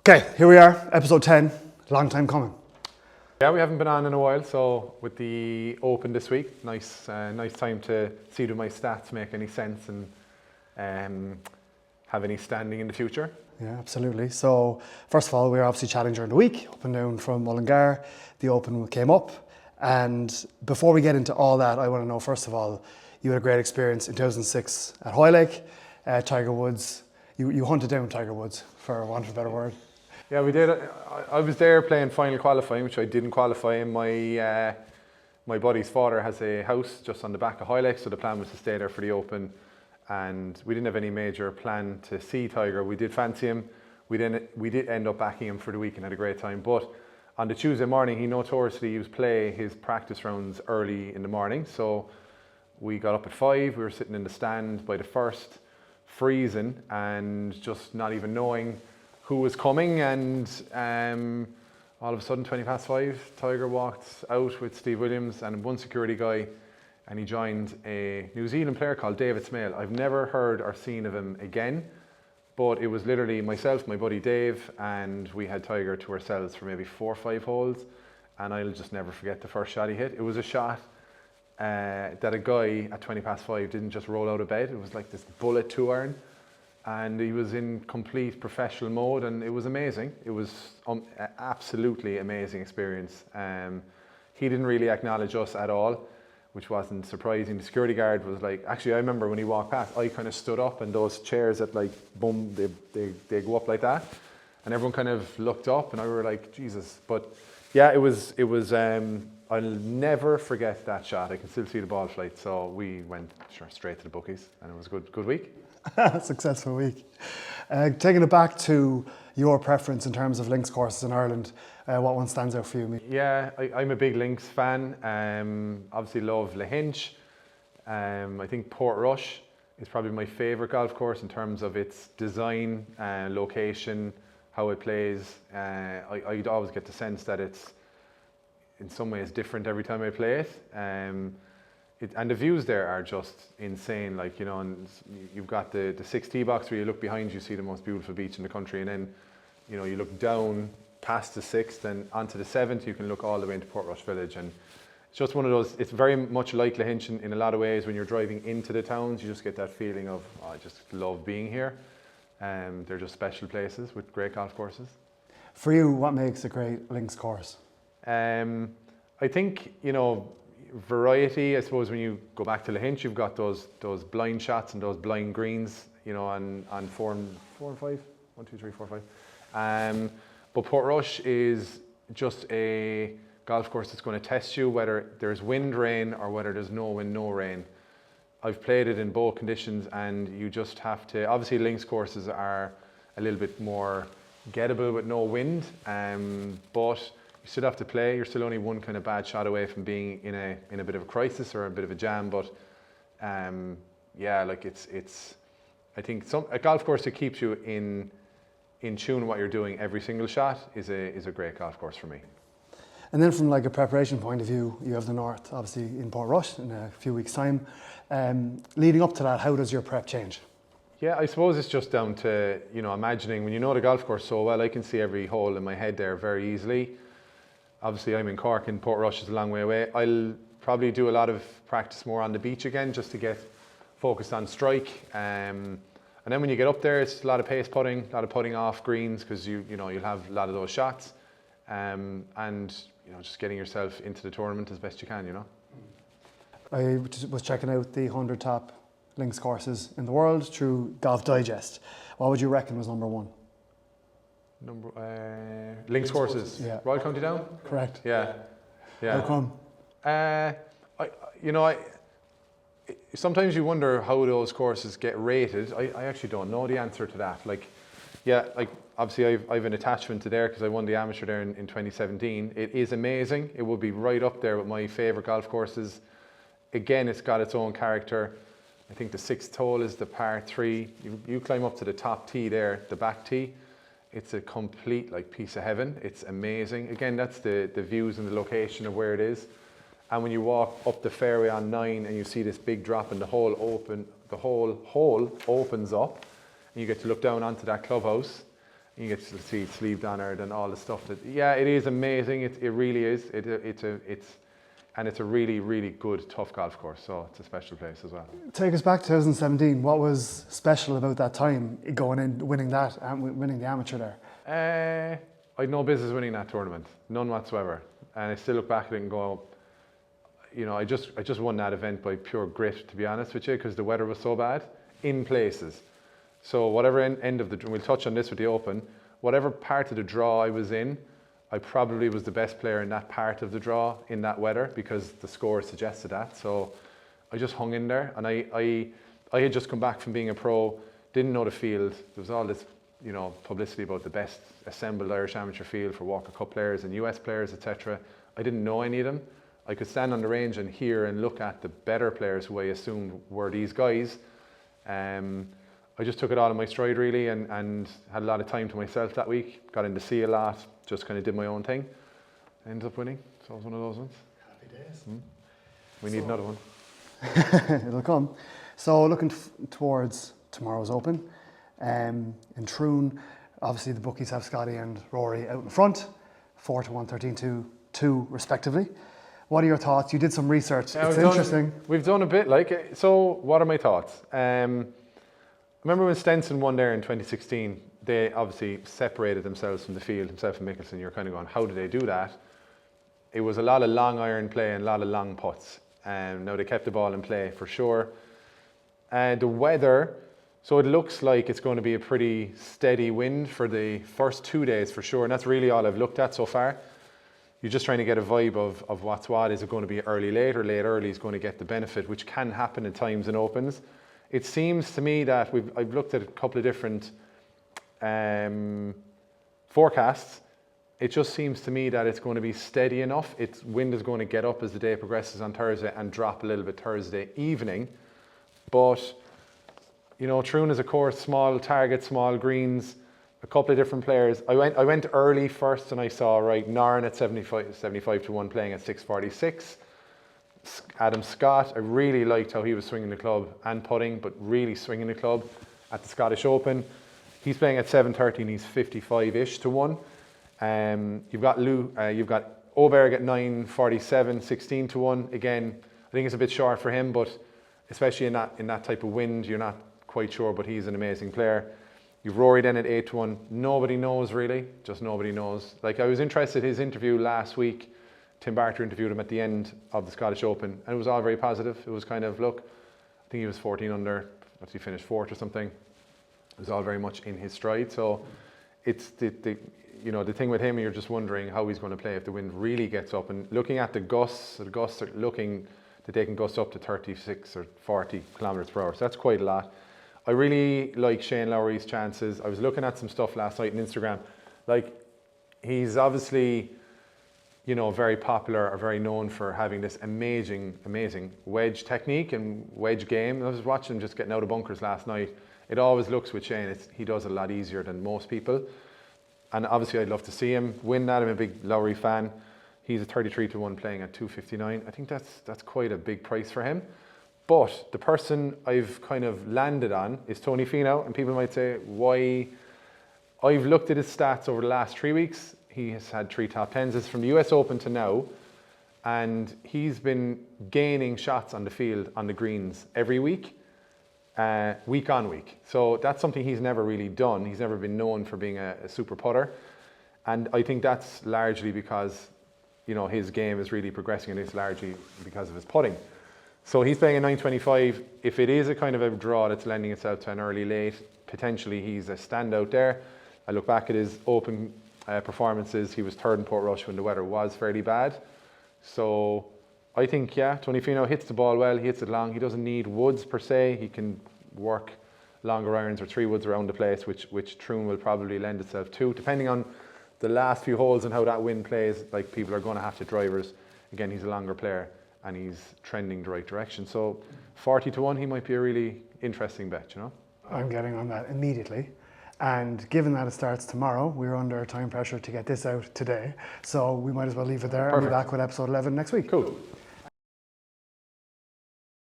Okay, here we are, episode 10, long time coming. Yeah, we haven't been on in a while, so with the Open this week, nice time to see do my stats make any sense and have any standing in the future. Yeah, absolutely. So, first of all, we were obviously chatting during the week, up and down from Mullingar. The Open came up, and before we get into all that, I want to know, first of all, you had a great experience in 2006 at Hoylake, Tiger Woods. You hunted down Tiger Woods, for want of a better word. Yeah, we did. I was there playing final qualifying, which I didn't qualify in. My buddy's father has a house just on the back of Hoylake, so the plan was to stay there for the Open. And we didn't have any major plan to see Tiger. We did fancy him. We did end up backing him for the week and had a great time. But on the Tuesday morning, he notoriously used play his practice rounds early in the morning. So we got up at 5. We were sitting in the stand by the first, freezing and just not even knowing who was coming, and all of a sudden 20 past 5, Tiger walked out with Steve Williams and one security guy, and he joined a New Zealand player called David Smale. I've never heard or seen of him again, but it was literally myself, my buddy Dave, and we had Tiger to ourselves for maybe 4 or 5 holes, and I'll just never forget the first shot he hit. It was a shot that a guy at 20 past 5 didn't just roll out of bed. It was like this bullet 2-iron. And he was in complete professional mode, and it was amazing. It was absolutely amazing experience. He didn't really acknowledge us at all, which wasn't surprising. The security guard was like, actually I remember when he walked past, I kind of stood up, and those chairs that like, boom, they go up like that. And everyone kind of looked up, and I were like, Jesus. But yeah, it was. I'll never forget that shot. I can still see the ball flight. So we went straight to the bookies, and it was a good week. Successful week. Taking it back to your preference in terms of links courses in Ireland, what one stands out for you? Yeah, I'm a big links fan. Obviously love Lahinch. I think Portrush is probably my favourite golf course in terms of its design, location, how it plays. I'd always get the sense that it's in some ways different every time I play it. And the views there are just insane, like, you know, and you've got the 6 tee box where you look behind you see the most beautiful beach in the country, and then, you know, you look down past the 6th and onto the 7th, you can look all the way into Portrush Village, and it's just one of those, it's very much like Lahinch in a lot of ways. When you're driving into the towns, you just get that feeling of, oh, I just love being here. They're just special places with great golf courses. For you, what makes a great links course? I think, you know, variety. I suppose when you go back to Lahinch, you've got those blind shots and those blind greens, you know, on 4 and 5, 1, 2, 3, 4, 5. But Portrush is just a golf course that's going to test you whether there's wind, rain, or whether there's no wind, no rain. I've played it in both conditions, and you just have to. Obviously, links courses are a little bit more gettable with no wind, but you still have to play. You're still only one kind of bad shot away from being in a bit of a crisis or a bit of a jam. But yeah, like it's. I think a golf course that keeps you in tune with what you're doing every single shot is a great golf course for me. And then from like a preparation point of view, you have the North, obviously in Portrush in a few weeks' time. Leading up to that, how does your prep change? Yeah, I suppose it's just down to, you know, imagining when you know the golf course so well. I can see every hole in my head there very easily. Obviously, I'm in Cork, and Portrush is a long way away. I'll probably do a lot of practice more on the beach again, just to get focused on strike. And then when you get up there, it's a lot of pace putting, a lot of putting off greens, because you'll have a lot of those shots. And you know, just getting yourself into the tournament as best you can. You know. I was checking out the 100 top links courses in the world through Golf Digest. What would you reckon was number one? Links courses. Yeah. Royal County Down. Correct. Yeah. How come? Sometimes you wonder how those courses get rated. I actually don't know the answer to that. Like, yeah, like obviously I've an attachment to there because I won the amateur there in 2017. It is amazing. It would be right up there with my favourite golf courses. Again, it's got its own character. I think the 6th hole is the par 3. You climb up to the top tee there, the back tee. It's a complete like piece of heaven. It's amazing. Again, that's the views and the location of where it is. And when you walk up the fairway on 9 and you see this big drop and the whole hole opens up, and you get to look down onto that clubhouse. You get to see Sleeve Donard and all the stuff that, yeah, it is amazing. It really is. It's a really, really good, tough golf course. So it's a special place as well. Take us back to 2017. What was special about that time, going in, winning that, and winning the amateur there? I had no business winning that tournament, none whatsoever. And I still look back at it and go, you know, I just won that event by pure grit, to be honest with you, because the weather was so bad in places. So whatever end of we'll touch on this with the Open, whatever part of the draw I was in, I probably was the best player in that part of the draw in that weather because the score suggested that. So I just hung in there, and I had just come back from being a pro, didn't know the field. There was all this, you know, publicity about the best assembled Irish amateur field for Walker Cup players and US players, etc. I didn't know any of them. I could stand on the range and hear and look at the better players who I assumed were these guys. I just took it all in my stride really, and had a lot of time to myself that week. Got in the sea a lot, just kind of did my own thing. Ended up winning, so it was one of those ones. Happy days. We need another one. It'll come. So looking towards tomorrow's Open, in Troon, obviously the bookies have Scotty and Rory out in front, 4-1, 13-2 respectively. What are your thoughts? You did some research. It's interesting. We've done a bit, like, so what are my thoughts? I remember when Stenson won there in 2016, they obviously separated themselves from the field, himself and Mickelson. You're kind of going, how did they do that? It was a lot of long iron play and a lot of long putts. Now they kept the ball in play for sure. The weather, so it looks like it's going to be a pretty steady wind for the first 2 days for sure. And that's really all I've looked at so far. You're just trying to get a vibe of what's what. Is it going to be early, late, or late, early is going to get the benefit, which can happen at times in Opens. It seems to me that I've looked at a couple of different forecasts. It just seems to me that it's going to be steady enough. Its wind is going to get up as the day progresses on Thursday and drop a little bit Thursday evening. But, you know, Troon is a course, small target, small greens, a couple of different players. I went early first and I saw, right, Nairn at 75-1 playing at 646. Adam Scott, I really liked how he was swinging the club and putting, but really swinging the club at the Scottish Open. He's playing at 730 and he's 55-ish to 1. You've got Oberg at 947, 16 to 1. Again, I think it's a bit short for him, but especially in that type of wind, you're not quite sure, but he's an amazing player. You've Rory then at 8 to 1. Nobody knows really, just nobody knows. Like, I was interested in his interview last week. Tim Barter interviewed him at the end of the Scottish Open, and it was all very positive. It was kind of, look, I think he was 14 under, he finished 4th or something. It was all very much in his stride. So it's the thing with him, you're just wondering how he's going to play if the wind really gets up. And looking at the gusts are looking that they can gust up to 36 or 40 kilometers per hour. So that's quite a lot. I really like Shane Lowry's chances. I was looking at some stuff last night on Instagram. Like, he's obviously, you know, very popular or very known for having this amazing wedge technique and wedge game. I was watching him just getting out of bunkers last night. It always looks with Shane, he does it a lot easier than most people. And obviously I'd love to see him win that. I'm a big Lowry fan. He's a 33 to 1 playing at 259. I think that's quite a big price for him. But the person I've kind of landed on is Tony Finau, and people might say, why? I've looked at his stats over the last 3 weeks. He has had 3 top 10s. It's from the US Open to now, and he's been gaining shots on the field, on the greens, every week, week on week. So that's something he's never really done. He's never been known for being a super putter. And I think that's largely because, you know, his game is really progressing, and it's largely because of his putting. So he's playing a 925. If it is a kind of a draw that's lending itself to an early late, potentially he's a standout there. I look back at his Open performances. He was 3rd in Portrush when the weather was fairly bad. So I think, yeah, Tony Finau hits the ball well. He hits it long. He doesn't need woods per se. He can work longer irons or 3 woods around the place, which Troon will probably lend itself to, depending on the last few holes and how that wind plays. Like, people are going to have to drivers. Again, he's a longer player and he's trending the right direction. So 40 to 1, he might be a really interesting bet, you know? I'm getting on that immediately. And given that it starts tomorrow, we're under time pressure to get this out today. So we might as well leave it there. Perfect. And be back with episode 11 next week. Cool.